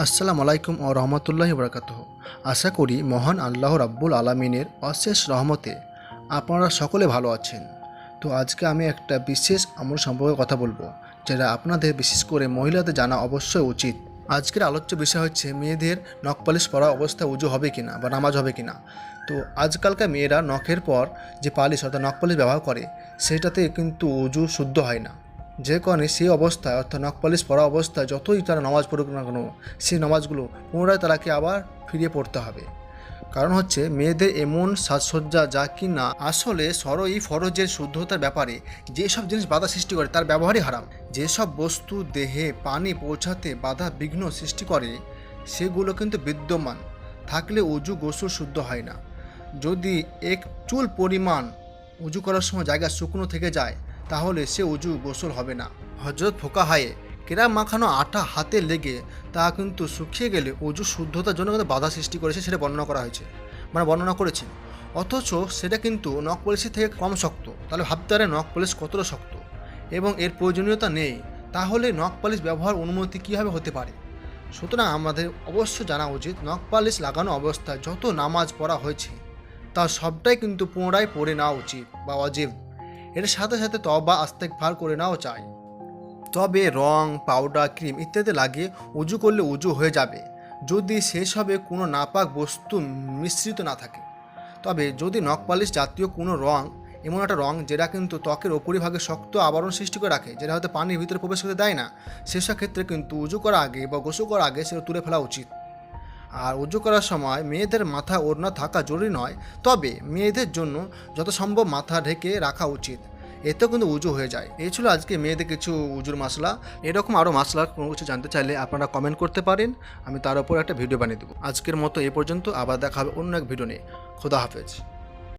আসসালামু আলাইকুম ও রহমতুল্লাহি বরকাতুহু। আশা করি মহান আল্লাহ রাব্বুল আলামিনের অশেষ রহমতে আপনারা সকলে ভালো আছেন। তো আজকে আমি একটা বিশেষ আমল সম্পর্কে কথা বলবো, যেটা আপনাদের বিশেষ করে মহিলাদের জানা অবশ্যই উচিত। আজকের আলোচ্য বিষয় হচ্ছে মেয়েদের নখ পালিশ পরা অবস্থায় উজু হবে কিনা বা নামাজ হবে কিনা। তো আজকালকার মেয়েরা নখের পর যে পালিশ অর্থাৎ নখ পালিশ ব্যবহার করে সেটাতে কিন্তু উজু শুদ্ধ হয় না। যে কারণে সেই অবস্থায় অর্থাৎ নখ পালিশ পরা অবস্থায় যতই তারা নামাজ পড়ুক না কেন, সেই নামাজগুলো পুনরায় তারাকে আবার ফিরিয়ে পড়তে হবে। কারণ হচ্ছে মেয়েদের এমন সাজসজ্জা যা কি না আসলে সরই ফরজের শুদ্ধতার ব্যাপারে যেসব জিনিস বাধা সৃষ্টি করে তার ব্যবহারই হারাম। যেসব বস্তু দেহে পানি পৌঁছাতে বাধা বিঘ্ন সৃষ্টি করে সেগুলো কিন্তু বিদ্যমান থাকলে উজু গোসল শুদ্ধ হয় না। যদি এক চুল পরিমাণ উজু করার সময় জায়গা শুকনো থেকে যায় তাহলে সে উজু গোসল হবে না। হজরত ফোকাহায়ে কেরাম মাখানো আটা হাতে লেগে তা কিন্তু শুকিয়ে গেলে উজু শুদ্ধতার জন্য কিন্তু বাধা সৃষ্টি করেছে, সেটা বর্ণনা করা হয়েছে, বর্ণনা করেছে। অথচ সেটা কিন্তু নখ পলিশের থেকে কম শক্ত। তাহলে ভাবতে পারে নখ পলিশ কতটা শক্ত এবং এর প্রয়োজনীয়তা নেই, তাহলে নখ পালিশ ব্যবহার অনুমতি কীভাবে হতে পারে। সুতরাং আমাদের অবশ্য জানা উচিত নখ পালিশ লাগানো অবস্থায় যত নামাজ পড়া হয়েছে তার সবটাই কিন্তু পুনরায় পড়ে নেওয়া উচিত বা ওয়াজিব। এর সাথে সাথে তওবা ইস্তেগফার করে নেওয়া চাই। তবে রং, পাউডার, ক্রিম ইত্যাদি লাগিয়ে উজু করলে উজু হয়ে যাবে যদি সেসবে কোনো নাপাক বস্তু মিশ্রিত না থাকে। তবে যদি নখ পালিশ জাতীয় কোনো রং, এমন একটা রং যেটা কিন্তু ত্বকের উপরিভাগে শক্ত আবরণ সৃষ্টি করে রাখে, যেটা হয়তো পানির ভিতরে প্রবেশ করতে দেয় না, সেসব ক্ষেত্রে কিন্তু উজু করার আগে বা গোসল করার আগে সেটা তুলে ফেলা উচিত। আর উজু করার সময় মেয়েদের মাথা ওড়না থাকা জরুরি নয়, তবে মেয়েদের জন্য যত সম্ভব মাথা ঢেকে রাখা উচিত, এতেও কিন্তু উজু হয়ে যায়। এই ছিল আজকে মেয়েদের কিছু উজুর মাসলা। এরকম আরও মাসলার কোনো কিছু জানতে চাইলে আপনারা কমেন্ট করতে পারেন, আমি তার উপর একটা ভিডিও বানিয়ে দেবো। আজকের মতো এ পর্যন্ত, আবার দেখা হবে অন্য এক ভিডিও নিয়ে। খোদা হাফেজ।